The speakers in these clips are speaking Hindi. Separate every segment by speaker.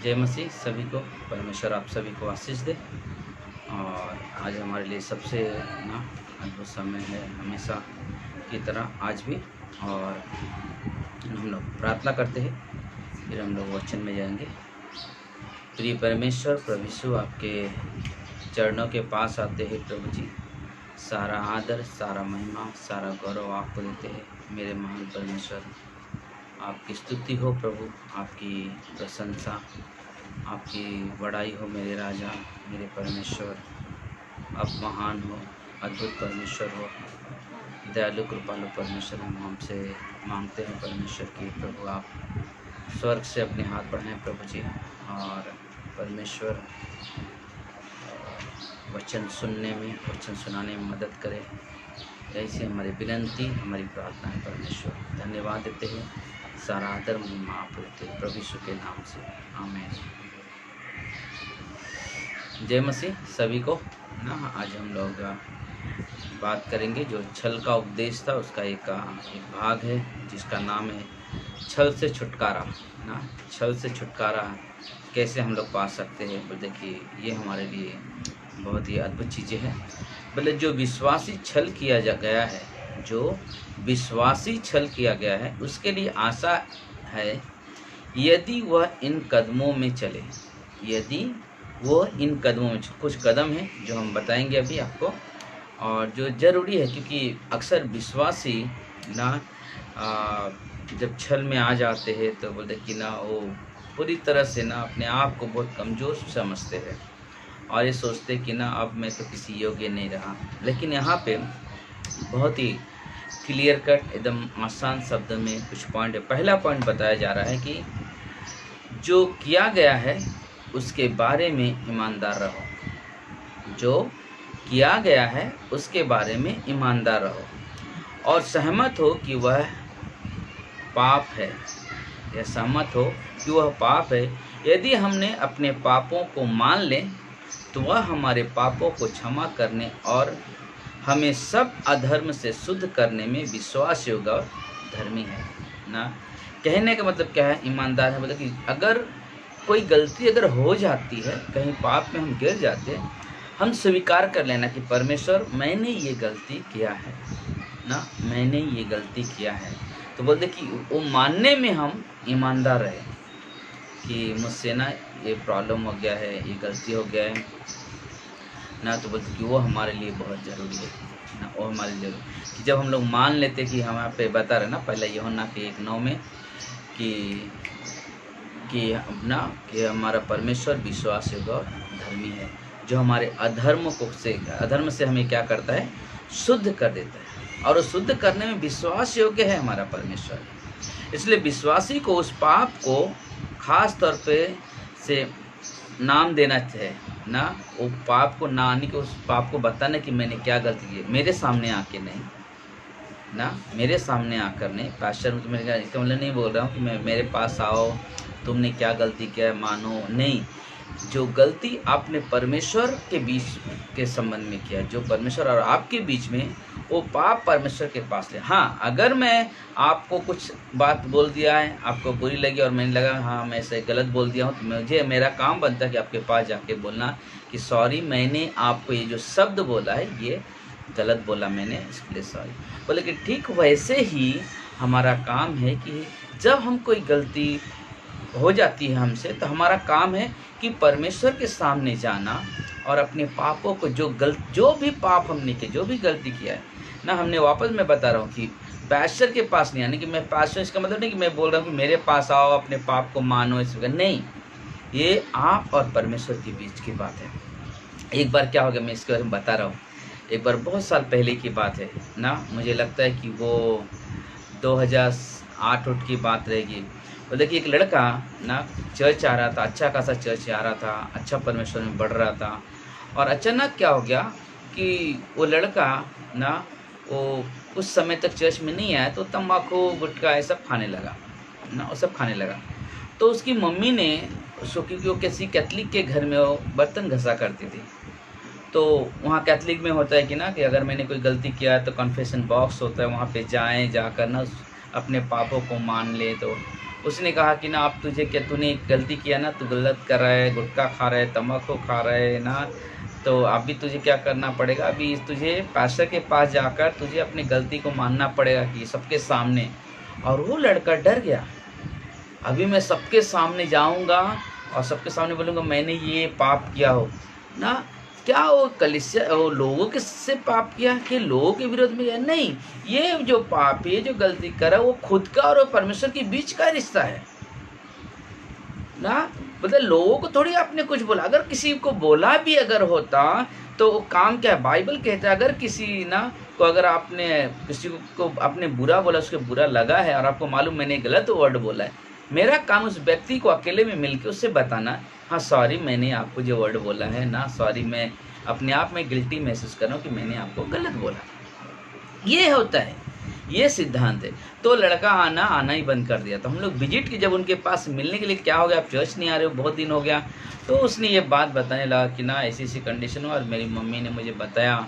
Speaker 1: जय मसीह सभी को। परमेश्वर आप सभी को आशीष दे। और आज हमारे लिए सबसे अद्भुत समय है, हमेशा की तरह आज भी। और हम लोग प्रार्थना करते हैं, फिर हम लोग वचन में जाएंगे। प्रिय परमेश्वर प्रभु यीशु, आपके चरणों के पास आते हैं प्रभु जी। सारा आदर, सारा महिमा, सारा गौरव आपको देते हैं मेरे महान परमेश्वर। आपकी स्तुति हो प्रभु, आपकी प्रशंसा, आपकी बड़ाई हो मेरे राजा, मेरे परमेश्वर। आप महान हो, अद्भुत परमेश्वर हो, दयालु कृपालु परमेश्वर। हम हमसे मांगते हैं परमेश्वर की प्रभु आप स्वर्ग से अपने हाथ बढ़ाएं प्रभु जी। और परमेश्वर वचन सुनने में, वचन सुनाने में मदद करें। ऐसी हमारी विनती, हमारी प्रार्थना है परमेश्वर। धन्यवाद देते हैं, सारा आदर महिमा आप देते हैं प्रभु यीशु के नाम से, आमीन। जय मसीह सभी को। आज हम लोग बात करेंगे जो छल का उपदेश था उसका एक भाग है जिसका नाम है छल से छुटकारा। छल से छुटकारा कैसे हम लोग पा सकते हैं। तो देखिए, ये हमारे लिए बहुत ही अद्भुत चीज़ें हैं। बोले जो विश्वासी छल किया गया है, जो विश्वासी छल किया गया है उसके लिए आशा है यदि वह इन कदमों में चले। यदि वो इन कदमों में, कुछ कदम हैं जो हम बताएंगे अभी आपको, और जो ज़रूरी है क्योंकि अक्सर विश्वासी जब छल में आ जाते हैं तो बोलते कि वो पूरी तरह से अपने आप को बहुत कमज़ोर समझते हैं और ये सोचते कि अब मैं तो किसी योग्य नहीं रहा। लेकिन यहाँ पे बहुत ही क्लियर कट, एकदम आसान शब्द में कुछ पॉइंट है। पहला पॉइंट बताया जा रहा है कि जो किया गया है उसके बारे में ईमानदार रहो। जो किया गया है उसके बारे में ईमानदार रहो और सहमत हो कि वह पाप है, या सहमत हो कि वह पाप है। यदि हमने अपने पापों को मान लें तो वह हमारे पापों को क्षमा करने और हमें सब अधर्म से शुद्ध करने में विश्वास योग्य और धर्मी है। कहने का मतलब क्या है, ईमानदार है। मतलब कि अगर कोई गलती अगर हो जाती है, कहीं पाप में हम गिर जाते हैं, हम स्वीकार कर लेना कि परमेश्वर मैंने ये गलती किया है, मैंने ये गलती किया है। तो बोलते कि वो मानने में हम ईमानदार रहे कि मुझसे ये प्रॉब्लम हो गया है, ये गलती हो गया है तो बोलते कि वो हमारे लिए बहुत ज़रूरी है वो हमारे लिए कि जब हम लोग मान लेते कि हम यहाँ पे बता रहे पहले यूहन्ना के 1:9 में कि हमारा परमेश्वर विश्वास योग्य और धर्मी है, जो हमारे अधर्म से हमें क्या करता है, शुद्ध कर देता है। और उस शुद्ध करने में विश्वास योग्य है हमारा परमेश्वर। इसलिए विश्वासी को उस पाप को खास तौर पे से नाम देना चाहिए, वो पाप को आने के उस पाप को बताना कि मैंने क्या गलती की, मेरे सामने आके नहीं, मेरे सामने आकर नहीं। पास्टर में तुम्हें इसका मतलब नहीं बोल रहा हूँ कि मेरे पास आओ, तुमने क्या गलती किया मानो, नहीं। जो गलती आपने परमेश्वर के बीच के संबंध में किया, जो परमेश्वर और आपके बीच में, वो पाप परमेश्वर के पास ले। हाँ, अगर मैं आपको कुछ बात बोल दिया है, आपको बुरी लगी और मैंने लगा हाँ मैं ऐसे गलत बोल दिया हूँ, तो मुझे मेरा काम बनता है कि आपके पास जाके बोलना कि सॉरी, मैंने आपको ये जो शब्द बोला है ये गलत बोला मैंने, इसके लिए सॉरी। बोले कि ठीक वैसे ही हमारा काम है कि जब हम कोई गलती हो जाती है हमसे, तो हमारा काम है कि परमेश्वर के सामने जाना और अपने पापों को, जो भी पाप हमने किया, जो भी गलती किया है हमने, वापस मैं बता रहा हूँ कि पास्टर के पास नहीं आने कि मैं पास्टर, इसका मतलब नहीं कि मैं बोल रहा हूँ कि मेरे पास आओ अपने पाप को मानो, इस वगैरह नहीं। ये आप और परमेश्वर के बीच की बात है। एक बार क्या हो गया, मैं इसके बारे में बता रहा हूँ। एक बार बहुत साल पहले की बात है मुझे लगता है कि वो 2008 की बात रहेगी। तो देखिए, एक लड़का चर्च आ रहा था, अच्छा खासा चर्च आ रहा था, अच्छा परमेश्वर में बढ़ रहा था। और अचानक क्या हो गया कि वो लड़का वो कुछ समय तक चर्च में नहीं आया, तो तम्बाकू गुटखा ये सब खाने लगा वो सब खाने लगा। तो उसकी मम्मी ने उसको, क्योंकि वो किसी कैथलिक के घर में वो बर्तन घसा करती थी, तो वहाँ कैथलिक में होता है कि कि अगर मैंने कोई गलती किया है तो कन्फेशन बॉक्स होता है, वहाँ पे जाएं, जाकर अपने पापों को मान ले। तो उसने कहा कि ना अब तुझे क्या, तूने एक गलती किया ना, तू गलत कर रहा है, गुटखा खा रहा है, तम्बाकू खा रहा है ना, तो अभी तुझे क्या करना पड़ेगा, अभी तुझे पास्टर के पास जाकर तुझे अपनी गलती को मानना पड़ेगा कि सबके सामने। और वो लड़का डर गया, अभी मैं सबके सामने जाऊंगा और सबके सामने बोलूँगा मैंने ये पाप किया हो ना। क्या वो कलीसिया वो लोगों के से पाप किया कि लोगों के विरोध में किया? नहीं, ये जो पाप, ये जो गलती करा, वो खुद का और परमेश्वर के बीच का रिश्ता है ना। मतलब लोगों को थोड़ी आपने कुछ बोला, अगर किसी को बोला भी अगर होता तो वो काम क्या है, बाइबल कहता है अगर किसी ना को, अगर आपने किसी को आपने बुरा बोला, उसके बुरा लगा है और आपको मालूम मैंने गलत वर्ड बोला है, मेरा काम उस व्यक्ति को अकेले में मिलकर उससे बताना, हाँ सॉरी मैंने आपको जो वर्ड बोला है ना, सॉरी, मैं अपने आप में गिल्टी महसूस कर रहा हूँ कि मैंने आपको गलत बोला। ये होता है, ये सिद्धांत है। तो लड़का आना ही बंद कर दिया। तो हम लोग विजिट की जब उनके पास मिलने के लिए, क्या हो गया आप चर्च नहीं आ रहे हो, बहुत दिन हो गया, तो उसने ये बात बताने लगा कि ना ऐसी कंडीशन हो और मेरी मम्मी ने मुझे बताया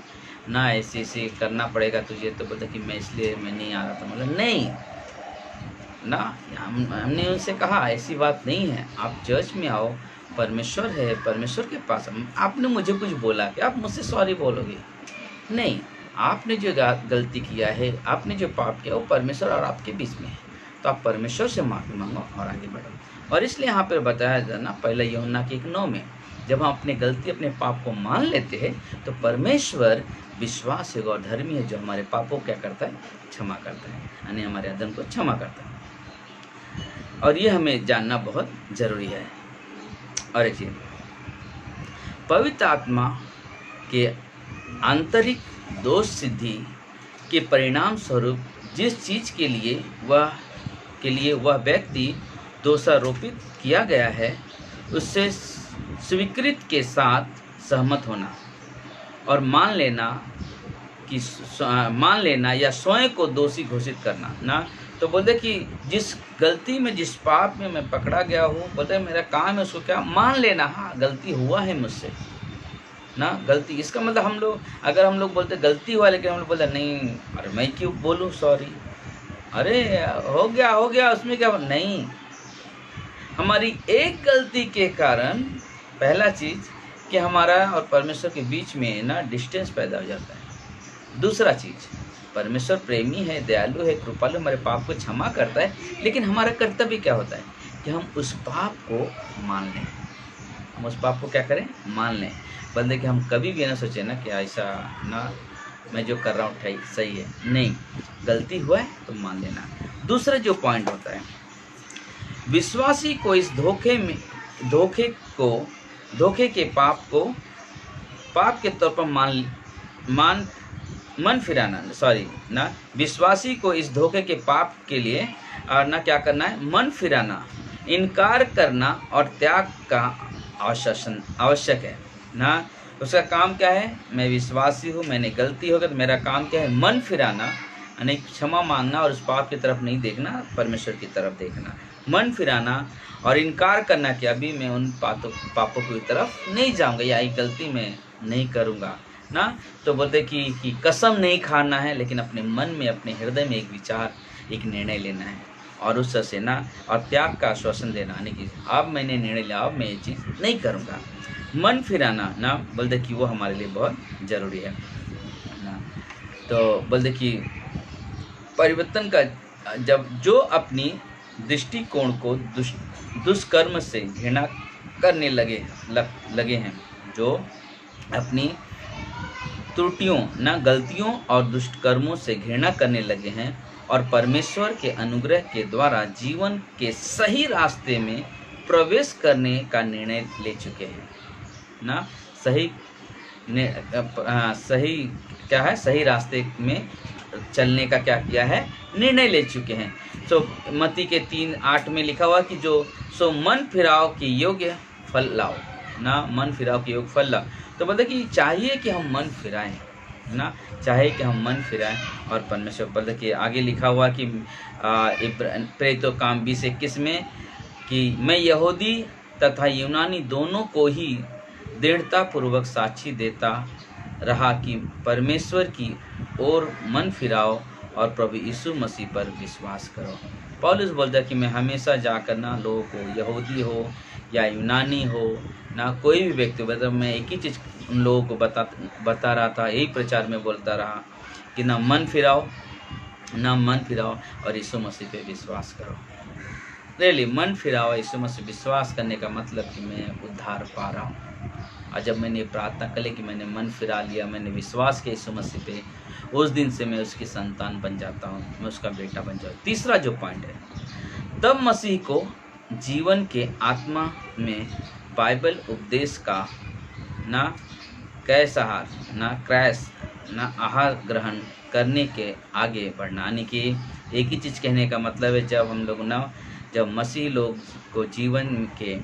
Speaker 1: ना ऐसे करना पड़ेगा तुझे। तो बोलता कि मैं इसलिए मैं नहीं आ रहा था। मतलब नहीं ना, हमने उनसे कहा ऐसी बात नहीं है, आप चर्च में आओ, परमेश्वर है, परमेश्वर के पास। आपने मुझे कुछ बोला कि आप मुझसे सॉरी बोलोगे? नहीं, आपने जो गलती किया है, आपने जो पाप किया, वो परमेश्वर और आपके बीच में है। तो आप परमेश्वर से माफ़ी मांगो और आगे बढ़ो। और इसलिए यहाँ पर बताया जाए ना, पहले यूहन्ना के 1:9 में, जब हम अपनी गलती, अपने पाप को मान लेते हैं तो परमेश्वर विश्वास है और धर्मी है, जो हमारे पापों को क्या करता है, क्षमा करता है, यानी हमारे अधर्म को क्षमा करता है। और ये हमें जानना बहुत जरूरी है। और एक चीज, पवित्र आत्मा के आंतरिक दोष सिद्धि के परिणाम स्वरूप जिस चीज के लिए वह व्यक्ति दोषारोपित किया गया है, उससे स्वीकृत के साथ सहमत होना और मान लेना या स्वयं को दोषी घोषित करना ना। तो बोलते कि जिस गलती में, जिस पाप में मैं पकड़ा गया हूँ, बोलते मेरा काम है उसको क्या मान लेना, हाँ गलती हुआ है मुझसे ना, गलती। इसका मतलब हम लोग, अगर हम लोग बोलते गलती हुआ, लेकिन हम लोग बोलते नहीं, अरे मैं क्यों बोलूँ सॉरी, अरे हो गया उसमें क्या, नहीं। हमारी एक गलती के कारण पहला चीज कि हमारा और परमेश्वर के बीच में ना डिस्टेंस पैदा हो जाता है। दूसरा चीज, परमेश्वर प्रेमी है, दयालु है, कृपालु, हमारे पाप को क्षमा करता है, लेकिन हमारा कर्तव्य क्या होता है कि हम उस पाप को मान लें। हम उस पाप को क्या करें, मान लें। बंदे कि हम कभी भी ना सोचें ना कि ऐसा ना मैं जो कर रहा हूँ सही है, नहीं, गलती हुआ है तो मान लेना। दूसरा जो पॉइंट होता है, विश्वासी को इस धोखे के पाप के तौर पर मन फिराना, विश्वासी को इस धोखे के पाप के लिए ना क्या करना है, मन फिराना, इनकार करना और त्याग का आवश्यक है ना। उसका काम क्या है, मैं विश्वासी हूँ, मैंने गलती हो गई, तो मेरा काम क्या है, मन फिराना, यानी क्षमा मांगना और उस पाप की तरफ नहीं देखना, परमेश्वर की तरफ देखना, मन फिराना और इनकार करना कि अभी मैं उन पापों की तरफ नहीं जाऊंगा, या एक गलती मैं नहीं करूंगा ना। तो बोलते कि कसम नहीं खाना है, लेकिन अपने मन में, अपने हृदय में एक विचार, एक निर्णय लेना है और उससे ना, और त्याग का आश्वासन देना, यानी कि अब मैंने निर्णय लिया, अब मैं ये चीज़ नहीं करूँगा। मन फिराना ना, बोलते कि वो हमारे लिए बहुत ज़रूरी है ना। तो बोलते कि परिवर्तन का, जब जो अपनी दृष्टिकोण को दुष्कर्म से घृणा करने लगे हैं, जो अपनी त्रुटियों ना, गलतियों और दुष्कर्मों से घृणा करने लगे हैं और परमेश्वर के अनुग्रह के द्वारा जीवन के सही रास्ते में प्रवेश करने का निर्णय ले चुके हैं ना। सही क्या है, सही रास्ते में चलने का क्या किया है, निर्णय ले चुके हैं। सो मत्ती के 3:8 में लिखा हुआ कि सो मन फिराव के योग्य फल लाओ ना, मन फिराव के योग्य फल लाओ। तो बोलते कि चाहिए कि हम मन फिराएं ना, चाहे कि हम मन फिराएं। और परमेश्वर बोलते कि आगे लिखा हुआ कि प्रेरितों काम 20:21 में कि मैं यहूदी तथा यूनानी दोनों को ही दृढ़ता पूर्वक साक्षी देता रहा कि परमेश्वर की ओर मन फिराओ और प्रभु यीशु मसीह पर विश्वास करो। पौलुस बोलता है कि मैं हमेशा जाकर ना लोगों को, यहूदी हो या यूनानी हो ना, कोई भी व्यक्ति, मतलब मैं एक ही चीज़ उन लोगों को बता रहा था, यही प्रचार में बोलता रहा कि ना मन फिराओ और यीशु मसीह पे विश्वास करो। रियली मन फिराओ, यीशु मसीह विश्वास करने का मतलब कि मैं उद्धार पा रहा हूँ। और जब मैंने प्रार्थना कर ली कि मैंने मन फिरा लिया, मैंने विश्वास किया यीशु मसीह पे, उस दिन से मैं उसकी संतान बन जाता हूँ, मैं उसका बेटा बन जाता हूँ। तीसरा जो पॉइंट है, तब मसीह को जीवन के आत्मा में बाइबल उपदेश का ना कैसहार ना क्रैश ना आहार ग्रहण करने के आगे बढ़ना। यानी कि एक ही चीज़ कहने का मतलब है, जब हम लोग ना, जब मसीह लोग को जीवन के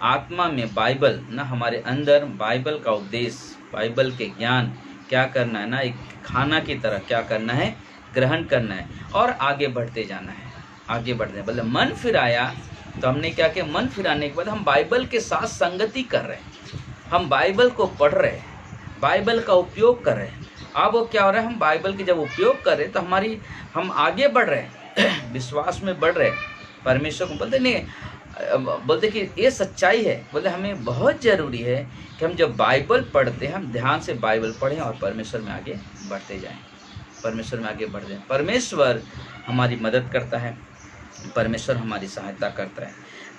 Speaker 1: आत्मा में बाइबल ना, हमारे अंदर बाइबल का उपदेश, बाइबल के ज्ञान क्या करना है ना, एक खाना की तरह क्या करना है, ग्रहण करना है और आगे बढ़ते जाना है, आगे बढ़ते हैं। मतलब मन फिराया तो हमने क्या किया, मन फिराने के बाद हम बाइबल के साथ संगति कर रहे हैं, हम बाइबल को पढ़ रहे हैं, बाइबल का उपयोग कर रहे हैं। अब वो क्या हो रहा है, हम बाइबल के जब उपयोग कर रहे हैं तो हम आगे बढ़ रहे हैं विश्वास में बढ़ रहे हैं। परमेश्वर को बोलते कि ये सच्चाई है, बोले हमें बहुत ज़रूरी है कि हम जब बाइबल पढ़ते हैं, हम ध्यान से बाइबल पढ़ें और परमेश्वर में आगे बढ़ते जाएं, परमेश्वर में आगे बढ़ जाएं। परमेश्वर हमारी मदद करता है, परमेश्वर हमारी सहायता करता है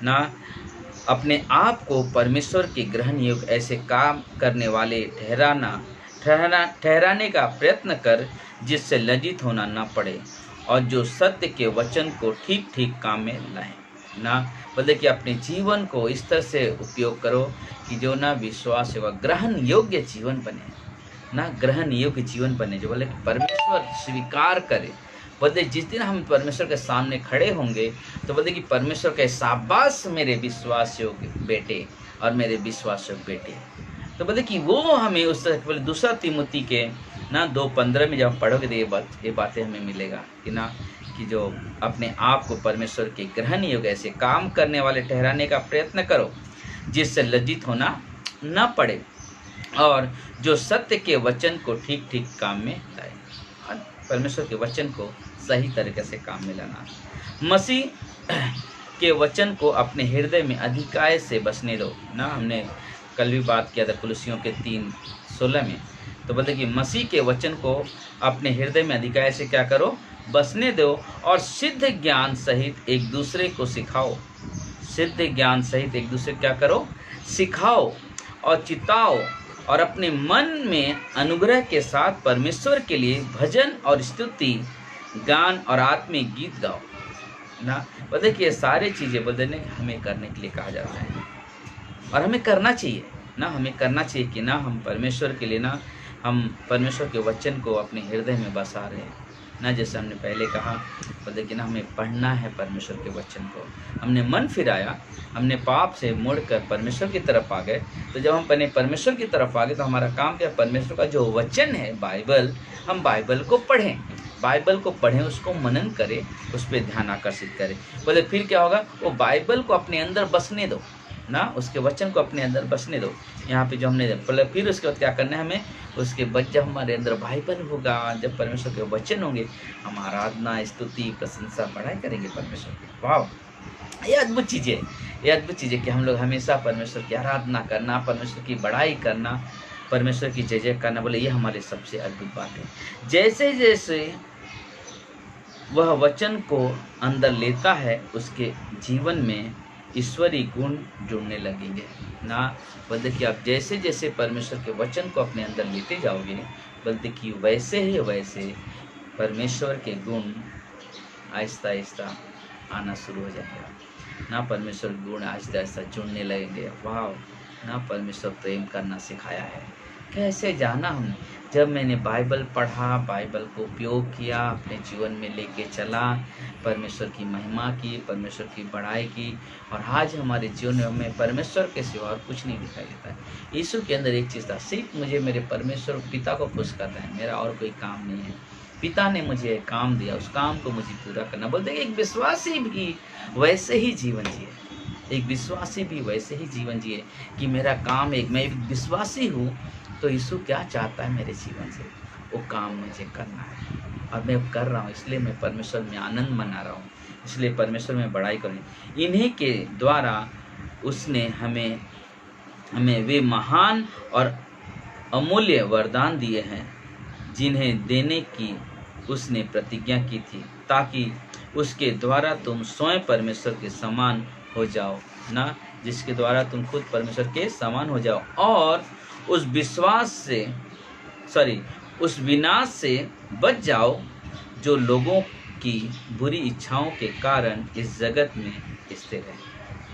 Speaker 1: ना। अपने आप को परमेश्वर के ग्रहण योग्य ऐसे काम करने वाले ठहराने का प्रयत्न कर, जिससे लज्जित होना ना पड़े और जो सत्य के वचन को ठीक ठीक काम में लाएं ना। बोले कि अपने जीवन को इस तरह से उपयोग करो कि जो ना विश्वास व ग्रहण योग्य जीवन बने ना, ग्रहण योग्य जीवन बने, जो बोले कि परमेश्वर स्वीकार करे। बोलते जिस दिन हम परमेश्वर के सामने खड़े होंगे तो बोलते कि परमेश्वर के शाबाश मेरे विश्वास योग्य बेटे और मेरे विश्वास योग्य बेटे। तो बोलते कि वो हमें उस बोले दूसरा तिमुती के ना 2:15 में जब हम पढ़ोगे तो ये बातें हमें मिलेगा कि ना, कि जो अपने आप को परमेश्वर के ग्रहण योग्य ऐसे काम करने वाले ठहराने का प्रयत्न करो, जिससे लज्जित होना न पड़े और जो सत्य के वचन को ठीक ठीक काम में लाए। परमेश्वर के वचन को सही तरीके से काम में लाना। मसीह के वचन को अपने हृदय में अधिकाय से बसने दो ना। हमने कल भी बात किया था कुलुसियों के 3:16 में। तो बोलते कि मसीह के वचन को अपने हृदय में अधिकाय से क्या करो, बसने दो और सिद्ध ज्ञान सहित एक दूसरे को सिखाओ। सिद्ध ज्ञान सहित एक दूसरे क्या करो, सिखाओ और चिताओ और अपने मन में अनुग्रह के साथ परमेश्वर के लिए भजन और स्तुति, गान और आत्मिक गीत गाओ ना। बोलते कि ये सारी चीज़ें बोलते हमें करने के लिए कहा जाता है और हमें करना चाहिए ना, हमें करना चाहिए कि ना हम परमेश्वर के लिए ना, हम परमेश्वर के वचन को अपने हृदय में बसा रहे हैं ना। जैसे हमने पहले कहा, बोलते कि ना हमें पढ़ना है परमेश्वर के वचन को। हमने मन फिराया, हमने पाप से मुड़कर परमेश्वर की तरफ आ गए। तो जब हम परमेश्वर की तरफ आ गए तो हमारा काम क्या, परमेश्वर का जो वचन है बाइबल, हम बाइबल को पढ़ें, बाइबल को पढ़ें, उसको मनन करें, उस पर ध्यान आकर्षित करें। बोले फिर क्या होगा, वो बाइबल को अपने अंदर बसने दो ना, उसके वचन को अपने अंदर बसने दो। यहाँ पे जो हमने फिर उसके बाद क्या करना है हमें, उसके बाद जब हमारे अंदर बाइबल होगा, जब परमेश्वर के वचन होंगे, हम आराधना, स्तुति, प्रशंसा, बड़ाई करेंगे परमेश्वर की। वाह, ये अद्भुत चीज़ है, ये अद्भुत चीज़ है कि हम लोग हमेशा परमेश्वर की आराधना करना, परमेश्वर की बड़ाई करना, परमेश्वर की जय जय करना। बोले ये हमारे सबसे अद्भुत बात है। जैसे जैसे वह वचन को अंदर लेता है, उसके जीवन में ईश्वरीय गुण जुड़ने लगेंगे ना। बोलते कि आप जैसे जैसे परमेश्वर के वचन को अपने अंदर लेते जाओगे, बोलते कि वैसे ही वैसे परमेश्वर के गुण आहिस्ता आहिस्ता आना शुरू हो जाएगा ना। परमेश्वर के गुण आहिस्ता आहिस्ता जुड़ने लगेंगे। वाह ना, परमेश्वर प्रेम करना सिखाया है। कैसे जाना हमने, जब मैंने बाइबल पढ़ा, बाइबल को उपयोग किया, अपने जीवन में लेके चला, परमेश्वर की महिमा की, परमेश्वर की बड़ाई की, और आज हमारे जीवन में हमें परमेश्वर के सिवा और कुछ नहीं दिखाई देता है। यीशु के अंदर एक चीज़ था, सिर्फ मुझे मेरे परमेश्वर पिता को खुश करना है, मेरा और कोई काम नहीं है। पिता ने मुझे एक काम दिया, उस काम को मुझे पूरा करना। बोलते हैं एक विश्वासी भी वैसे ही जीवन जिए, एक विश्वासी भी वैसे ही जीवन जिए कि मेरा काम एक, मैं एक विश्वासी हूँ तो यीशु क्या चाहता है मेरे जीवन से, वो काम मुझे करना है। और मैं कर रहा हूँ, इसलिए मैं परमेश्वर में आनंद मना रहा हूँ, इसलिए परमेश्वर में बड़ाई करूँ। इन्हीं के द्वारा उसने हमें वे महान और अमूल्य वरदान दिए हैं जिन्हें देने की उसने प्रतिज्ञा की थी, ताकि उसके द्वारा तुम स्वयं परमेश्वर के समान हो जाओ ना, जिसके द्वारा तुम खुद परमेश्वर के समान हो जाओ और उस उस विनाश से बच जाओ जो लोगों की बुरी इच्छाओं के कारण इस जगत में स्थिर है।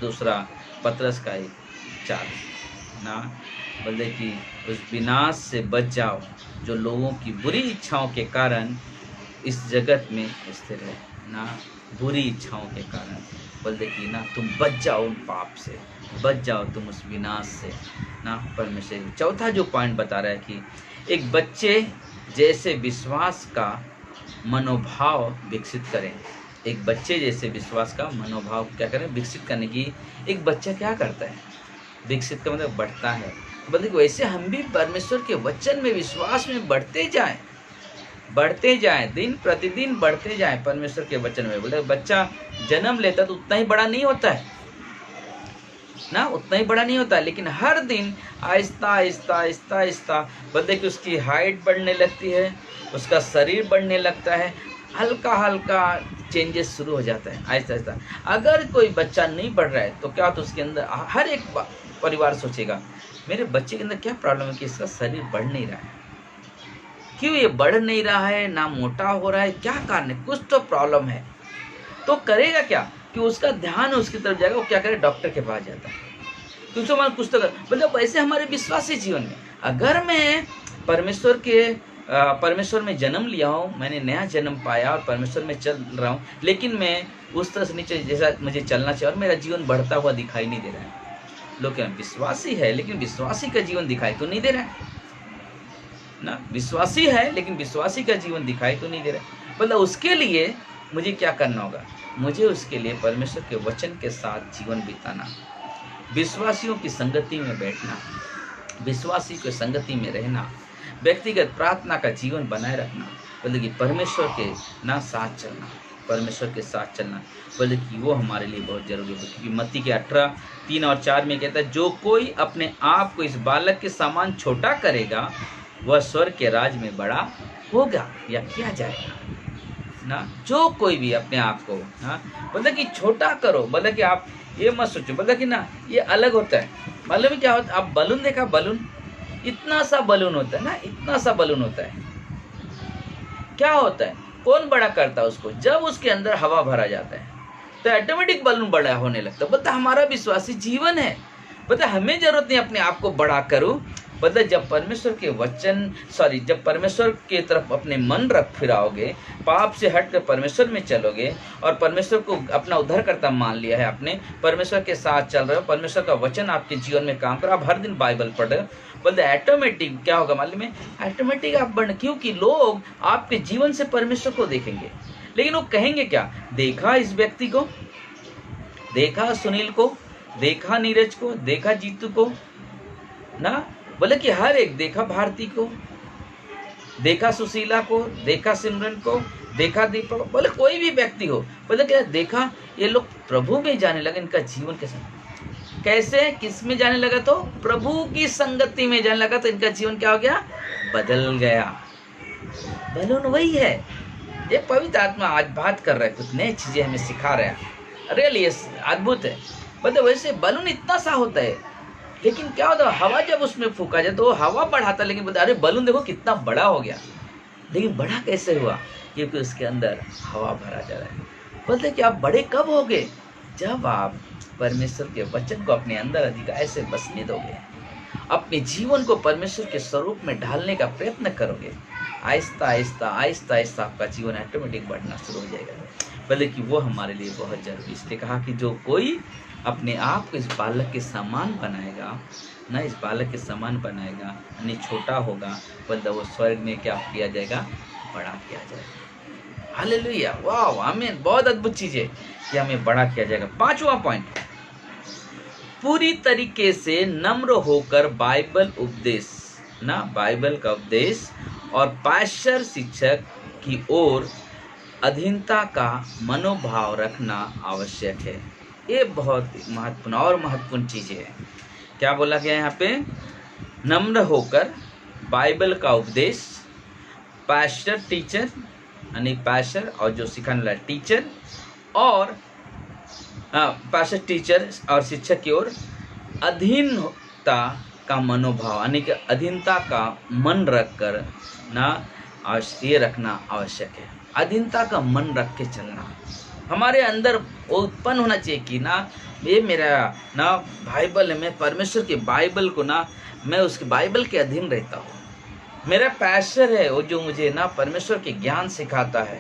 Speaker 1: दूसरा पतरस का 4 ना, बोले कि उस विनाश से बच जाओ जो लोगों की बुरी इच्छाओं के कारण इस जगत में स्थिर है ना, बुरी इच्छाओं के कारण बोलते कि ना तुम बच जाओ उन पाप से, बच जाओ तुम उस विनाश से ना परमेश्वर। चौथा जो पॉइंट बता रहा है कि एक बच्चे जैसे विश्वास का मनोभाव विकसित करें। एक बच्चे जैसे विश्वास का मनोभाव क्या करें, विकसित करने की। एक बच्चा क्या करता है, विकसित का मतलब बढ़ता है। बोलते वैसे हम भी परमेश्वर के वचन में विश्वास में बढ़ते जाएं, दिन प्रतिदिन बढ़ते जाएं परमेश्वर के वचन में। बोले बच्चा जन्म लेता तो उतना ही बड़ा नहीं होता है ना, उतना ही बड़ा नहीं होता है, लेकिन हर दिन आहिस्ता आहिस्ता बोलते कि उसकी हाइट बढ़ने लगती है, उसका शरीर बढ़ने लगता है, हल्का हल्का चेंजेस शुरू हो जाता है आहिस्ता आहिस्ता। अगर कोई बच्चा नहीं बढ़ रहा है तो क्या होता है, उसके अंदर हर एक परिवार सोचेगा मेरे बच्चे के अंदर क्या प्रॉब्लम है कि इसका शरीर बढ़ नहीं रहा है, क्यों ये बढ़ नहीं रहा है, ना मोटा हो रहा है, क्या कारण है, कुछ तो प्रॉब्लम है। तो करेगा क्या कि उसका ध्यान उसकी तरफ जाएगा, वो क्या करे, डॉक्टर के पास जाता है, क्योंकि हमारा कुछ तो मतलब वैसे हमारे विश्वासी जीवन में अगर मैं परमेश्वर में जन्म लिया हूँ, मैंने नया जन्म पाया और परमेश्वर में चल रहा हूँ, लेकिन मैं उस तरह से नीचे जैसा मुझे चलना चाहिए और मेरा जीवन बढ़ता हुआ दिखाई नहीं दे रहा है। लोग क्या विश्वासी है लेकिन विश्वासी का जीवन दिखाई तो नहीं दे रहा है ना, विश्वासी है लेकिन विश्वासी का जीवन दिखाई तो नहीं दे रहा है। मतलब उसके लिए मुझे क्या करना होगा, मुझे उसके लिए परमेश्वर के वचन के साथ जीवन बिताना, विश्वासियों की संगति में बैठना, विश्वासी की संगति में रहना, व्यक्तिगत प्रार्थना का जीवन बनाए रखना, बोले कि परमेश्वर के ना साथ चलना, परमेश्वर के साथ चलना, बोले कि वो हमारे लिए बहुत जरूरी है। क्योंकि मत्ती के 18:3-4 में कहता है जो कोई अपने आप को इस बालक के समान छोटा करेगा वह स्वर्ग के राज में बड़ा होगा या किया जाएगा ना। जो कोई भी अपने आप को ना मतलब कि छोटा करो, मतलब कि आप ये मत सोचो मतलब कि ना ये अलग होता है। मतलब क्या होता है, आप बलून देखा, बलून इतना सा बलून होता है ना, इतना सा बलून होता है, क्या होता है, कौन बड़ा करता है उसको, जब उसके अंदर हवा भरा जाता है तो ऑटोमेटिक बलून बड़ा होने लगता है। बता हमारा विश्वासी जीवन है, बता हमें जरूरत नहीं अपने आप को बड़ा करूं, बता जब परमेश्वर के वचन जब परमेश्वर के तरफ अपने मन रख फिराओगे, पाप से हटकर परमेश्वर में चलोगे और परमेश्वर को अपना उद्धारकर्ता मान लिया है, अपने परमेश्वर के साथ चल रहे हो, परमेश्वर का वचन आपके जीवन में काम करो, आप हर दिन बाइबल पढ़ रहे हो, बोलते ऑटोमेटिक क्या होगा मालूम है, ऑटोमेटिक आप बढ़, क्योंकि लोग आपके जीवन से परमेश्वर को देखेंगे। लेकिन वो कहेंगे क्या, देखा इस व्यक्ति को, देखा सुनील को, देखा नीरज को, देखा जीतू को ना, बोले कि हर एक, देखा भारती को, देखा सुशीला को, देखा सिमरन को, देखा दीपक, बोले कोई भी व्यक्ति हो, बोले क्या देखा ये लोग प्रभु में जाने लगे, इनका जीवन कैसे किस में जाने लगा, तो प्रभु की संगति में जाने लगा, तो इनका जीवन क्या हो गया, बदल गया। बलून वही है, ये पवित्र आत्मा आज बात कर रहा है, कुछ नई चीजें हमें सिखा रहे हैं, रियली अद्भुत है। मतलब वैसे बलून इतना सा होता है, लेकिन क्या होता है हवा जब उसमें फूका जाए तो वो हवा बढ़ाता, लेकिन बोलते अरे बलून देखो कितना बड़ा हो गया, लेकिन बड़ा कैसे हुआ, क्योंकि उसके अंदर हवा भरा जा रहा है। बोलते कि आप बड़े कब होगे, जब आप परमेश्वर के वचन को अपने अंदर अधिकार से बसने दोगे, अपने जीवन को परमेश्वर के स्वरूप में ढालने का प्रयत्न करोगे, आहिस्ता आहिस्ता आहिस्ता आहिस्ता आपका जीवन ऑटोमेटिक बढ़ना शुरू हो जाएगा। बोले कि वो हमारे लिए बहुत जरूरी, इसलिए कहा कि जो कोई अपने आप को इस बालक के समान बनाएगा ना, इस बालक के समान बनाएगा यानी छोटा होगा, बोलते वो स्वर्ग में क्या किया जाएगा, बड़ा किया जाएगा। हालेलुया, वाह, आमीन। बहुत अद्भुत चीज है कि हमें बड़ा किया जाएगा। 5वां पॉइंट, पूरी तरीके से नम्र होकर बाइबल उपदेश ना, बाइबल का उपदेश और पास्टर शिक्षक की ओर अधीनता का मनोभाव रखना आवश्यक है। ये बहुत महत्वपूर्ण और महत्वपूर्ण चीज़ें है। क्या बोला गया यहाँ पे? नम्र होकर बाइबल का उपदेश, पास्टर टीचर यानी पास्टर और जो सिखाने वाला टीचर, और पास्टर टीचर और शिक्षक की ओर अधीनता का मनोभाव यानी कि अधीनता का मन रख कर ना ये रखना आवश्यक है। अधीनता का मन रख के चलना हमारे अंदर उत्पन्न होना चाहिए कि ना ये मेरा ना बाइबल है, मैं परमेश्वर के बाइबल को ना मैं उसके बाइबल के अधीन रहता हूँ। मेरा पास्टर है वो जो मुझे ना परमेश्वर के ज्ञान सिखाता है,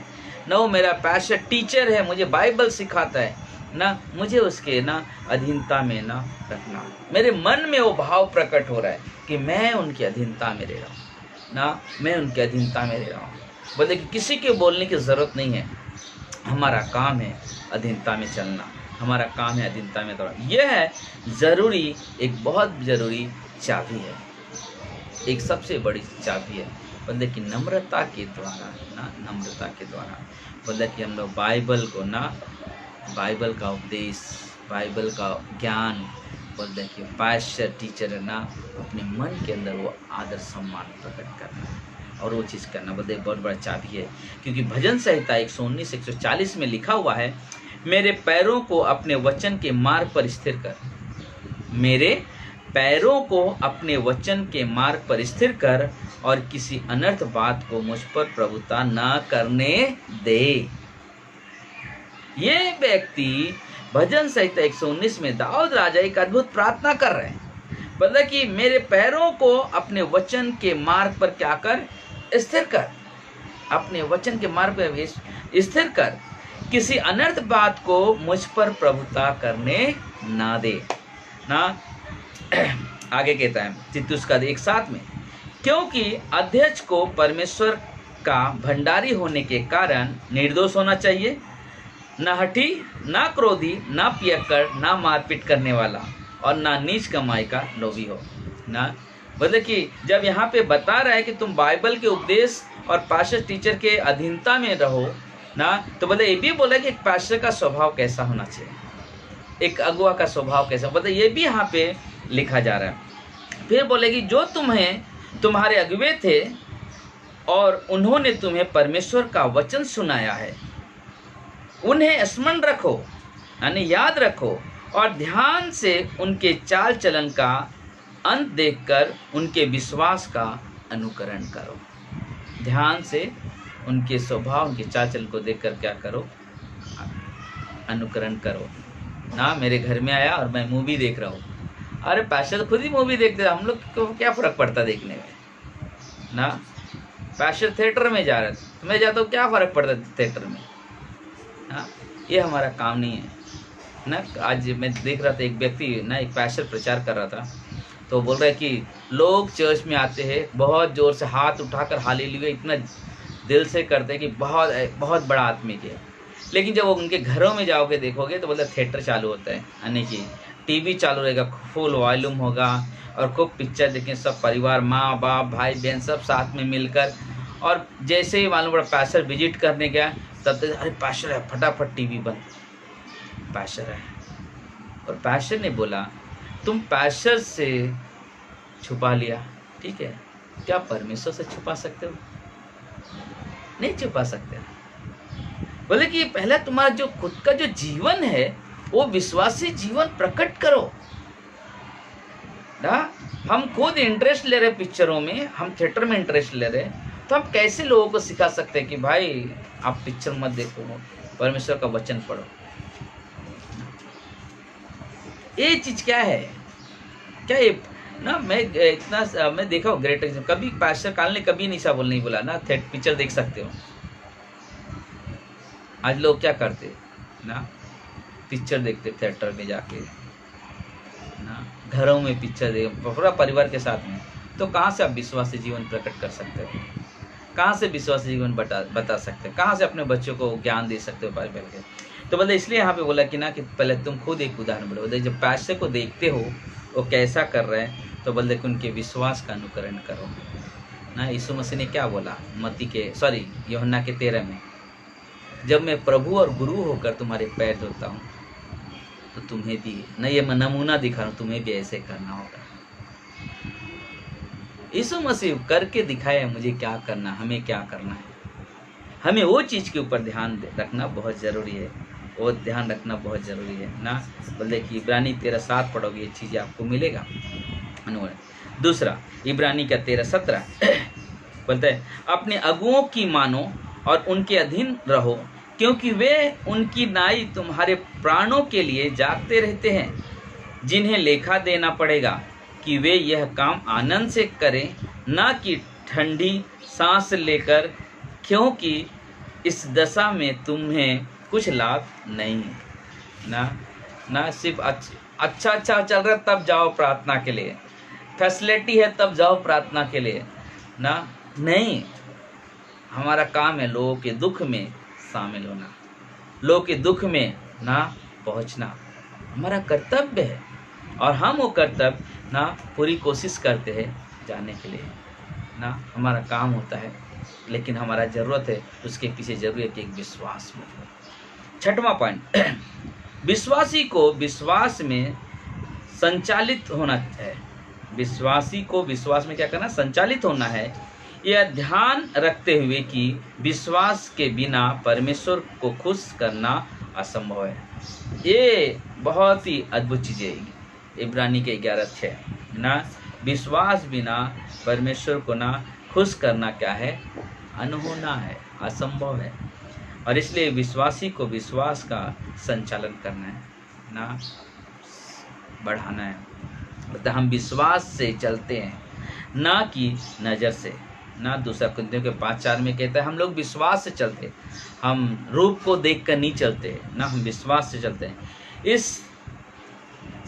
Speaker 1: ना वो मेरा पास्टर टीचर है मुझे बाइबल सिखाता है, ना मुझे उसके ना अधीनता में ना रखना। मेरे मन में वो भाव प्रकट हो रहा है कि मैं उनकी अधीनता में रह रहा हूँ, ना मैं उनकी अधीनता में रह रहा हूँ। बोले कि किसी के बोलने की ज़रूरत नहीं है, हमारा काम है अधीनता में चलना, हमारा काम है अधीनता में दौड़ना। यह है ज़रूरी, एक बहुत ज़रूरी चाबी है, एक सबसे बड़ी चाबी है। बोले कि नम्रता के द्वारा ना, नम्रता के द्वारा बोले कि हम लोग बाइबल को ना, बाइबल का उपदेश, बाइबल का ज्ञान, बोलते हैं कि पास्टर टीचर है ना, अपने मन के अंदर वो आदर सम्मान प्रकट करना और वो चीज़ करना बोलते बहुत बड़ा चाबी है। क्योंकि भजन संहिता 119 140 में लिखा हुआ है, मेरे पैरों को अपने वचन के मार्ग पर स्थिर कर, मेरे पैरों को अपने वचन के मार्ग पर स्थिर कर और किसी अनर्थ बात को मुझ पर प्रभुता न करने दे। ये व्यक्ति भजन संहिता 119 में दाऊद राजा एक अद्भुत प्रार्थना कर रहे हैं। मतलब कि मेरे पैरों को अपने वचन के मार्ग पर क्या कर? स्थिर कर, अपने वचन के मार्ग पर स्थिर कर, किसी अनर्थ बात को मुझ पर प्रभुता करने ना दे ना। आगे कहता है तीतुस का 1:7 में, क्योंकि अध्यक्ष को परमेश्वर का भंडारी होने के कारण निर्दोष होना चाहिए, ना हठी, ना क्रोधी, ना पियक्कड़, ना मारपीट करने वाला और ना नीच कमाई का लोभी हो ना। मतलब कि जब यहाँ पे बता रहा है कि तुम बाइबल के उपदेश और पास्टर टीचर के अधीनता में रहो ना, तो बोले ये भी बोला कि एक पास्टर का स्वभाव कैसा होना चाहिए, एक अगुआ का स्वभाव कैसा, बोले ये भी यहाँ पे लिखा जा रहा है। फिर बोले कि जो तुम्हारे अगुए थे और उन्होंने तुम्हें परमेश्वर का वचन सुनाया है, उन्हें स्मरण रखो यानी याद रखो और ध्यान से उनके चाल चलन का अंत देखकर उनके विश्वास का अनुकरण करो। ध्यान से उनके स्वभाव, उनके चाल चलन को देखकर क्या करो? अनुकरण करो ना। मेरे घर में आया और मैं मूवी देख रहा हूँ, अरे पास्टर खुद ही मूवी देखते, हम लोग को क्या फ़र्क पड़ता देखने में ना। पास्टर थिएटर में जा रहा था, मैं जाता हूँ, क्या फ़र्क पड़ता थिएटर में ना। ये हमारा काम नहीं है ना। आज मैं देख रहा था एक व्यक्ति ना, एक पास्टर प्रचार कर रहा था, तो बोल रहा है कि लोग चर्च में आते हैं, बहुत ज़ोर से हाथ उठाकर हालेलुया इतना दिल से करते हैं कि बहुत बहुत बड़ा आत्मिक है, लेकिन जब वो उनके घरों में जाओगे देखोगे तो बोलते थिएटर चालू होता है, यानी कि टीवी चालू रहेगा, फुल वॉल्यूम होगा और खूब पिक्चर देखें, सब परिवार, माँ बाप भाई बहन सब साथ में मिलकर। और जैसे ही मालूम पड़ा पास्टर विजिट करने गया, तब तक अरे पास्टर है, फटाफट टीवी बंद, पास्टर है। और पास्टर ने बोला तुम पास्टर से छुपा लिया, ठीक है, क्या परमेश्वर से छुपा सकते हो? नहीं छुपा सकते। बोले कि पहले तुम्हारा जो खुद का जो जीवन है वो विश्वासी जीवन प्रकट करो ना। हम खुद इंटरेस्ट ले रहे पिक्चरों में, हम थिएटर में इंटरेस्ट ले रहे, तो हम कैसे लोगों को सिखा सकते हैं कि भाई आप पिक्चर मत देखो, परमेश्वर का वचन पढ़ो। ये चीज क्या है, क्या ये ना, मैं इतना मैं देखा हूँ ग्रेट, कभी पास्टर काल ने कभी नहीं बोला ना पिक्चर देख सकते हो। आज लोग क्या करते ना, पिक्चर देखते थिएटर में जाके ना, घरों में पिक्चर देख, पूरा परिवार के साथ में, तो कहाँ से आप विश्वासी जीवन प्रकट कर सकते हो? कहाँ से विश्वासी जीवन बता सकते हो? कहाँ से अपने बच्चों को ज्ञान दे सकते हो बाइबल के? तो बोले इसलिए यहाँ पे बोला कि ना कि पहले तुम खुद एक उदाहरण बोलो, बोले जब पास्टर को देखते हो वो कैसा कर रहे हैं, तो बोले कि उनके विश्वास का अनुकरण करो ना। यीशु मसीह ने क्या बोला यूहन्ना के 13 में, जब मैं प्रभु और गुरु होकर तुम्हारे पैर धोता हूँ तो तुम्हें भी ना, ये मैं नमूना दिखा रहा हूँ, तुम्हें भी ऐसे करना होगा। यीशु मसीह करके दिखाया मुझे क्या करना, हमें क्या करना है। हमें वो चीज़ के ऊपर ध्यान रखना बहुत ज़रूरी है, वो ध्यान रखना बहुत ज़रूरी है ना। बोले कि इब्रानी 13:7 पढ़ोगे ये चीज़ें आपको मिलेगा। दूसरा इब्रानी का 13:17 बोलते हैं, अपने अगुओं की मानो और उनके अधीन रहो, क्योंकि वे उनकी नाई तुम्हारे प्राणों के लिए जागते रहते हैं, जिन्हें लेखा देना पड़ेगा कि वे यह काम आनंद से करें, ना कि ठंडी सांस लेकर, क्योंकि इस दशा में तुम्हें कुछ लाभ नहीं ना। सिर्फ अच्छा चल रहा तब जाओ प्रार्थना के लिए, फैसिलिटी है तब जाओ प्रार्थना के लिए ना, नहीं। हमारा काम है लोगों के दुख में शामिल होना, लोगों के दुख में ना पहुंचना, हमारा कर्तव्य है। और हम वो कर्तव्य ना पूरी कोशिश करते हैं जाने के लिए ना, हमारा काम होता है। लेकिन हमारा ज़रूरत है उसके पीछे ज़रूरत है एक विश्वास में। 6वां पॉइंट, विश्वासी को विश्वास में संचालित होना है। विश्वासी को विश्वास में क्या करना, संचालित होना है। यह ध्यान रखते हुए कि विश्वास के बिना परमेश्वर को खुश करना असंभव है। ये बहुत ही अद्भुत चीज़ है। इब्रानी के 11:6 ना, विश्वास बिना परमेश्वर को ना खुश करना क्या है, अनहोना है, असंभव है। और इसलिए विश्वासी को विश्वास का संचालन करना है ना, बढ़ाना है। मतलब हम विश्वास से चलते हैं ना कि नज़र से ना। 2 कुरिन्थियों के 5:4 में कहता है हम लोग विश्वास से चलते हैं, हम रूप को देखकर नहीं चलते ना, हम विश्वास से चलते हैं। इस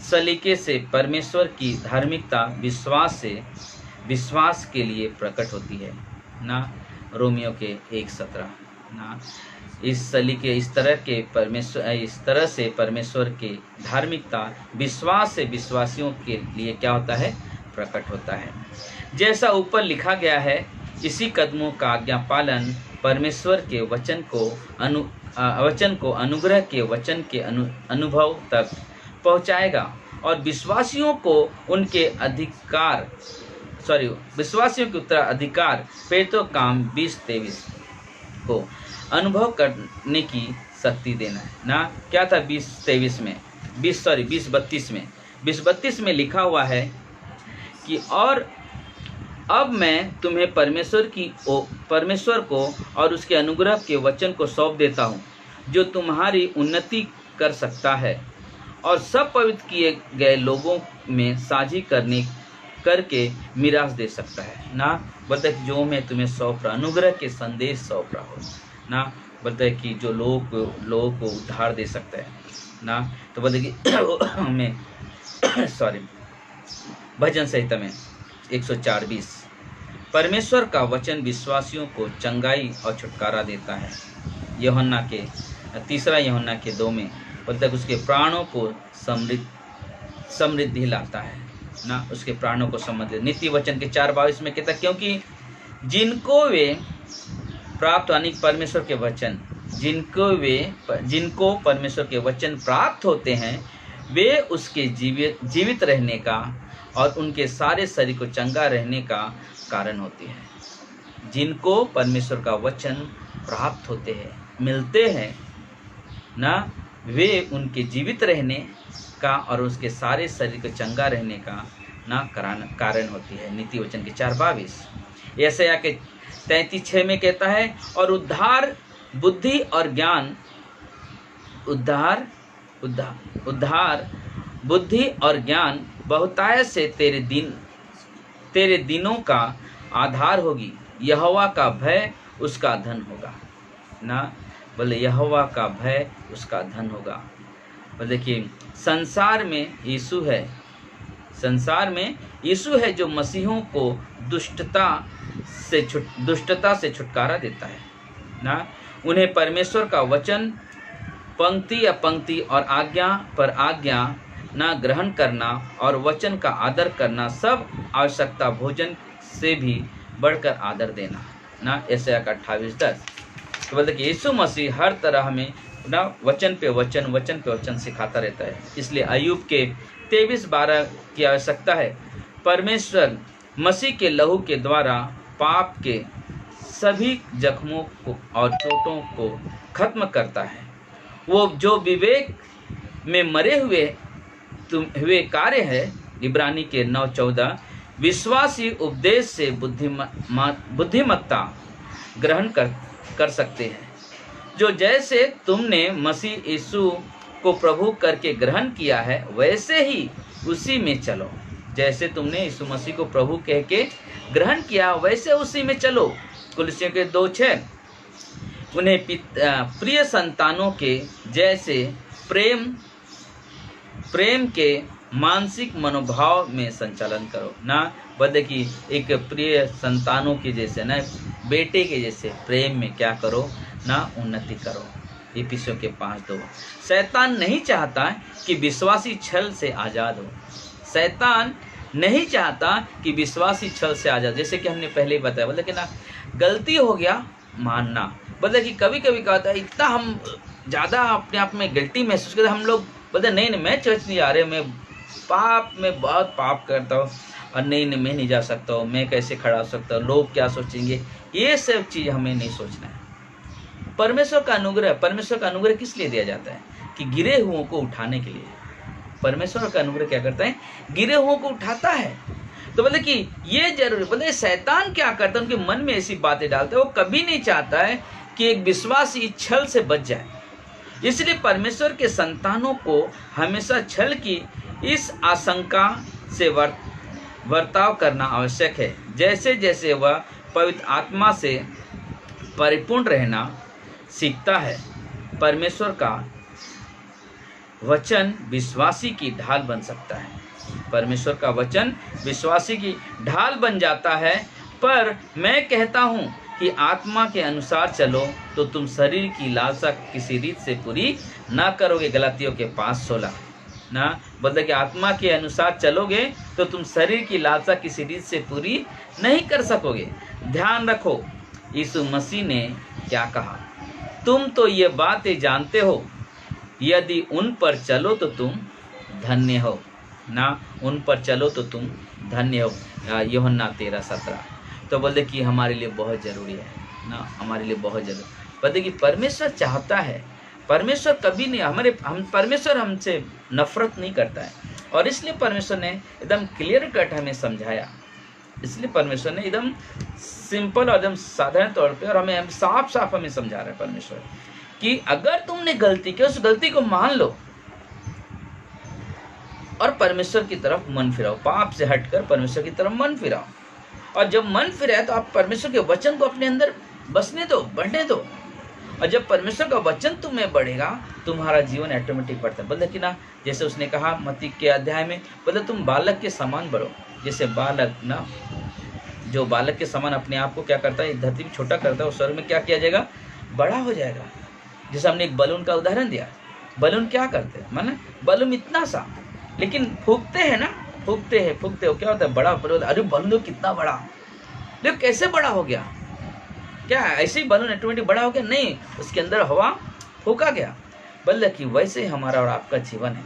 Speaker 1: सलीके से परमेश्वर की धार्मिकता विश्वास के लिए प्रकट होती है ना। रोमियो के 1:17 ना, इस तरह से परमेश्वर की धार्मिकता विश्वास से विश्वासियों के लिए क्या होता है, प्रकट होता है। जैसा ऊपर लिखा गया है, इसी कदमों का आज्ञा पालन परमेश्वर के वचन को अनुग्रह के वचन के अनुभव तक पहुंचाएगा और विश्वासियों को उनके विश्वासियों के उत्तराधिकार प्रेरितों काम 20:23 को अनुभव करने की शक्ति देना है ना। क्या था 20:32 में 20:32 में लिखा हुआ है कि और अब मैं तुम्हें परमेश्वर को और उसके अनुग्रह के वचन को सौंप देता हूँ, जो तुम्हारी उन्नति कर सकता है और सब पवित्र किए गए लोगों में साझी करके मिरास दे सकता है ना। बोलता है कि जो मैं तुम्हें सौंप रहा, अनुग्रह के संदेश सौंप रहा हूँ ना। बोलता है कि जो लोगों को उद्धार दे सकता है ना। तो बोलते कि हमें भजन संहिता में 104:20, परमेश्वर का वचन विश्वासियों को चंगाई और छुटकारा देता है। तीसरा यूहन्ना के 2 में बोलता है कि उसके प्राणों को समृद्धि लाता है ना, उसके प्राणों को समृद्धि। नीति वचन के 4:22 में कहता है क्योंकि जिनको वे प्राप्त यानी परमेश्वर के वचन जिनको परमेश्वर के वचन प्राप्त होते हैं, वे उसके जीवित रहने का और उनके सारे शरीर को चंगा रहने का कारण होते हैं। जिनको परमेश्वर का वचन प्राप्त होते हैं, मिलते हैं ना, वे उनके जीवित रहने का और उसके सारे शरीर को चंगा रहने का ना कारण होती है। नीति वचन के 4:22। यशायाह के 33:6 में कहता है और उद्धार बुद्धि और ज्ञान बहुतायत से तेरे दिनों का आधार होगी। यहोवा का भय उसका धन होगा ना। बोले यहोवा का भय उसका धन होगा। बोले देखिए संसार में यीशु है जो मसीहों को दुष्टता से छुटकारा देता है ना। उन्हें परमेश्वर का वचन पंक्ति और आज्ञा पर आज्ञा ना ग्रहण करना और वचन का आदर करना सब आवश्यकता भोजन से भी बढ़कर आदर देना ना। यशायाह का 28:10। तो बोलते कि यीशु मसीह हर तरह हमें ना वचन पे वचन सिखाता रहता है। इसलिए अय्यूब के 23:12 की आवश्यकता है। परमेश्वर मसीह के लहू के द्वारा पाप के सभी जख्मों को और चोटों को खत्म करता है। वो जो विवेक में मरे हुए कार्य है। इब्रानी के 9:14। विश्वासी उपदेश से बुद्धिमत्ता ग्रहण कर सकते हैं। जो जैसे तुमने मसीह यीशु को प्रभु करके ग्रहण किया है वैसे ही उसी में चलो। जैसे तुमने यीशु मसीह को प्रभु कह के ग्रहण किया वैसे उसी में चलो। कुलसियों के 2:6। उन्हें प्रिय संतानों के जैसे प्रेम के मानसिक मनोभाव में संचालन करो ना। बोलते कि एक प्रिय संतानों के जैसे ना, बेटे के जैसे प्रेम में क्या करो ना, उन्नति करो। इफिसियों के 5:2। शैतान नहीं चाहता कि विश्वासी छल से आज़ाद हो। शैतान नहीं चाहता कि विश्वासी छल से आज़ाद। जैसे कि हमने पहले ही बताया, बोले कि ना गलती हो गया मानना। बोले कि कभी कभी क्या होता है, इतना हम ज़्यादा अपने आप में गिल्टी महसूस करते, हम लोग बोलते नहीं मैं चर्च नहीं आ रहे, मैं बहुत पाप करता हूँ और नहीं मैं नहीं जा सकता हूँ, मैं कैसे खड़ा हो सकता हूँ, लोग क्या सोचेंगे। ये सब चीज़ हमें नहीं सोचना है। परमेश्वर का अनुग्रह किस लिए दिया जाता है? कि गिरे हुओं को उठाने के लिए। परमेश्वर का अनुग्रह क्या करता है? गिरे हुओं को उठाता है। तो बोले कि ये जरूरी, बोले शैतान क्या करता है, उनके मन में ऐसी बातें डालता है। वो कभी नहीं चाहता है कि एक विश्वासी छल से बच जाए। इसलिए परमेश्वर के संतानों को हमेशा छल की इस आशंका से वर्ताव करना आवश्यक है। जैसे जैसे वह पवित्र आत्मा से परिपूर्ण रहना सीखता है, परमेश्वर का वचन विश्वासी की ढाल बन सकता है। परमेश्वर का वचन विश्वासी की ढाल बन जाता है। पर मैं कहता हूँ कि आत्मा के अनुसार चलो तो तुम शरीर की लालसा किसी रीत से पूरी ना करोगे। गलातियों के 5:16 ना। बोलते कि आत्मा के अनुसार चलोगे तो तुम शरीर की लालसा किसी रीत से पूरी नहीं कर सकोगे। ध्यान रखो यीशु मसीह ने क्या कहा, तुम तो ये बातें जानते हो, यदि उन पर चलो तो तुम धन्य हो ना। उन पर चलो तो तुम धन्य हो। यूहन्ना 13:17। तो बोलते कि हमारे लिए बहुत ज़रूरी है ना, हमारे लिए बहुत ज़रूरी। बोलते कि परमेश्वर चाहता है, परमेश्वर कभी नहीं परमेश्वर हमसे नफरत नहीं करता है। और इसलिए परमेश्वर ने एकदम क्लियर कट हमें समझाया। इसलिए परमेश्वर ने एकदम सिंपल और एकदम साधारण तौर पे और हमें साफ हमें समझा रहा है परमेश्वर कि अगर तुमने गलती की उस गलती को मान लो और परमेश्वर की तरफ मन फिराओ। पाप से हटकर परमेश्वर की तरफ मन फिराओ। और जब मन फिराए तो आप परमेश्वर के वचन को अपने अंदर बसने दो, बढ़ने दो। और जब परमेश्वर का वचन तुम्हें बढ़ेगा तुम्हारा जीवन ऑटोमेटिक बढ़ता है। बोले कि ना, जैसे उसने कहा मत्ती के अध्याय में, बोले तुम बालक के समान बढ़ो। जैसे बालक ना, जो बालक के समान अपने आप को क्या करता है, धरती में छोटा करता है, उस स्वर्ग में क्या किया जाएगा, बड़ा हो जाएगा। जैसे हमने एक बलून का उदाहरण दिया। बलून क्या करते हैं, माना बलून इतना सा, लेकिन फूकते हैं ना, फूकते हो, क्या होता है, बड़ा बलून। अरे बलून कितना बड़ा, लेकिन कैसे बड़ा हो गया? क्या ऐसे ही बलून ऑटोमेटिक बड़ा हो गया? नहीं, उसके अंदर हवा फूका गया। बोले कि वैसे हमारा और आपका जीवन है,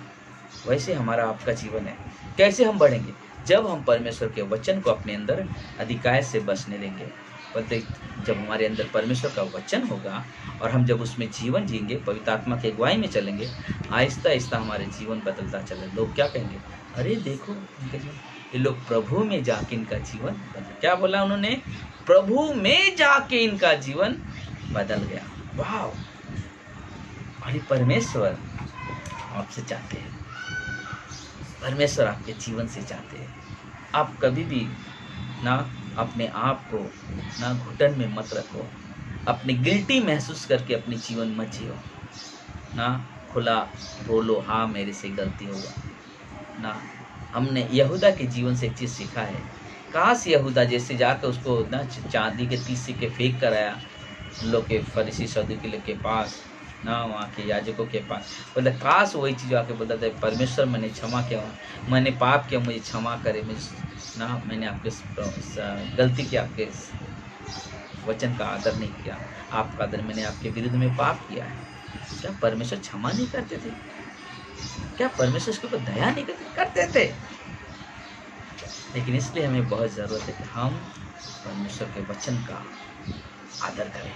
Speaker 1: वैसे हमारा आपका जीवन है। कैसे हम बढ़ेंगे? जब हम परमेश्वर के वचन को अपने अंदर अधिकाय से बसने देंगे। बोलते जब हमारे अंदर परमेश्वर का वचन होगा और हम जब उसमें जीवन जिएंगे, पवित्र आत्मा की अगुवाई में चलेंगे, आहिस्ता आहिस्ता हमारे जीवन बदलता चले। लोग क्या कहेंगे, अरे देखो ये लोग प्रभु में जाके इनका जीवन बदल। क्या बोला उन्होंने? प्रभु में जाके इनका जीवन बदल गया। वाह! और परमेश्वर आपसे चाहते हैं, परमेश्वर आपके जीवन से चाहते हैं। आप कभी भी ना अपने आप को ना घुटन में मत रखो, अपनी गिल्टी महसूस करके अपनी जीवन मत जियो ना। खुला बोलो, हाँ मेरे से गलती होगा ना। हमने यहूदा के जीवन से एक चीज़ सीखा है। काश यहूदा जैसे जाकर उसको ना चांदी के 30 सिक्के फेंक कर आया उन लोग के फरीसी सदूकी के पास, ना वहाँ के याजकों के पास। बोले काश वही चीज़ आके बोलता था, परमेश्वर मैंने क्षमा किया, मैंने पाप किया, मुझे क्षमा करे, मुझे ना मैंने आपके गलती की, आपके वचन का आदर नहीं किया, आपका आदर, मैंने आपके विरुद्ध में पाप किया है। क्या परमेश्वर क्षमा नहीं करते थे? क्या परमेश्वर उसके ऊपर दया नहीं करते थे? लेकिन इसलिए हमें बहुत ज़रूरत है कि हम परमेश्वर के वचन का आदर करें,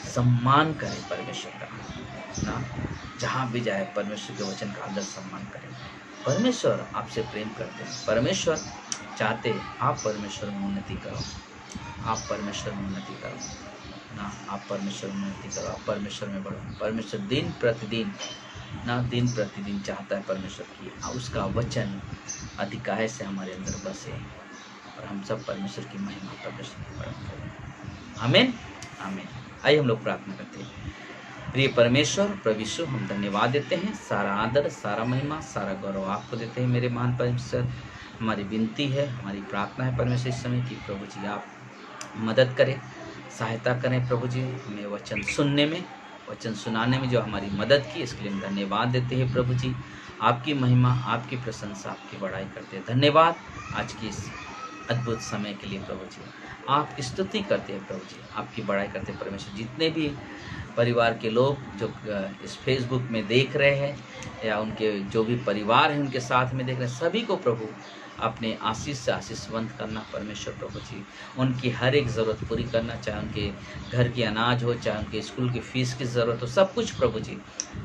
Speaker 1: सम्मान करें परमेश्वर का ना, जहाँ भी जाए परमेश्वर के वचन का आदर सम्मान करें। परमेश्वर आपसे प्रेम करते हैं, परमेश्वर चाहते आप परमेश्वर में उन्नति करो, आप परमेश्वर में उन्नति करो ना, आप परमेश्वर में उन्नति करो, आप परमेश्वर में बढ़ो। परमेश्वर दिन प्रतिदिन ना, दिन प्रतिदिन चाहता है परमेश्वर की उसका वचन अधिकाय से हमारे अंदर बसे और हम सब परमेश्वर की महिमा, परमेश्वर की बड़ाई करें। आमीन, आमीन। आइए हम लोग प्रार्थना करते हैं। प्रिय परमेश्वर, प्रभु यीशु, हम धन्यवाद देते हैं, सारा आदर, सारा महिमा, सारा गौरव आपको देते हैं मेरे महान परमेश्वर। हमारी विनती है, हमारी प्रार्थना है परमेश्वर इस समय की प्रभु जी आप मदद करें, सहायता करें प्रभु जी, हमें वचन सुनने में, वचन सुनाने में जो हमारी मदद की, इसके लिए हम धन्यवाद देते हैं प्रभु जी। आपकी महिमा, आपकी प्रशंसा, आपकी बड़ाई करते हैं। धन्यवाद आज की इस अद्भुत समय के लिए प्रभु जी, आप स्तुति करते हैं प्रभु जी, आपकी बड़ाई करते हैं परमेश्वर। जितने भी परिवार के लोग जो इस फेसबुक में देख रहे हैं या उनके जो भी परिवार हैं उनके साथ में देख रहे हैं, सभी को प्रभु अपने आशीष से आशीषवंत करना परमेश्वर प्रभु जी। उनकी हर एक ज़रूरत पूरी करना, चाहे उनके घर की अनाज हो, चाहे उनके स्कूल की फीस की ज़रूरत हो, सब कुछ प्रभु जी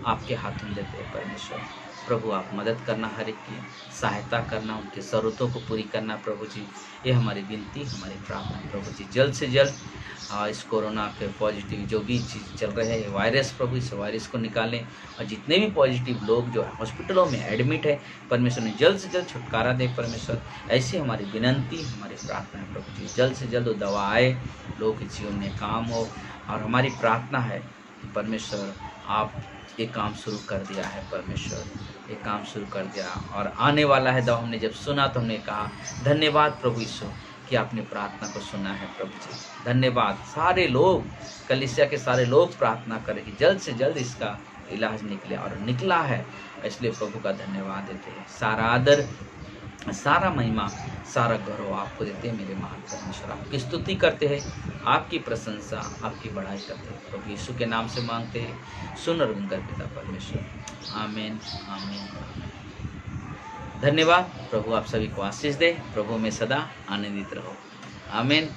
Speaker 1: आपके हाथ में देते हैं परमेश्वर। प्रभु आप मदद करना, हर एक की सहायता करना, उनकी ज़रूरतों को पूरी करना प्रभु जी। ये हमारी विनती, हमारी प्रार्थना प्रभु जी। जल्द से जल्द इस कोरोना के पॉजिटिव जो भी चीज़ चल रहे हैं वायरस, प्रभु इस वायरस को निकालें और जितने भी पॉजिटिव लोग जो हॉस्पिटलों में एडमिट है परमेश्वर ने जल्द से जल्द छुटकारा दे परमेश्वर। ऐसी हमारी विनंती, हमारी प्रार्थना है प्रभु जी। जल्द से जल्द वो दवा आए, लोगों के जीवन में काम हो, और हमारी प्रार्थना है कि परमेश्वर आप ये काम शुरू कर दिया है परमेश्वर, ये काम शुरू कर दिया और आने वाला है दवा। हमने जब सुना तो हमने कहा धन्यवाद प्रभु यीशु कि आपने प्रार्थना को सुना है प्रभु जी। धन्यवाद। सारे लोग, कलीसिया के सारे लोग प्रार्थना करें कि जल्द से जल्द इसका इलाज निकले, और निकला है, इसलिए प्रभु का धन्यवाद देते हैं। सारा आदर, सारा महिमा, सारा गौरव आपको देते हैं मेरे महान परमेश्वर। आपकी स्तुति करते हैं, आपकी प्रशंसा, आपकी बड़ाई करते हैं प्रभु यीशु के नाम से मांगते हैं, सुन और उनका पिता परमेश्वर। आमीन, आमीन। धन्यवाद। प्रभु आप सभी को आशीष दे, प्रभु में सदा आनंदित रहो। आमीन।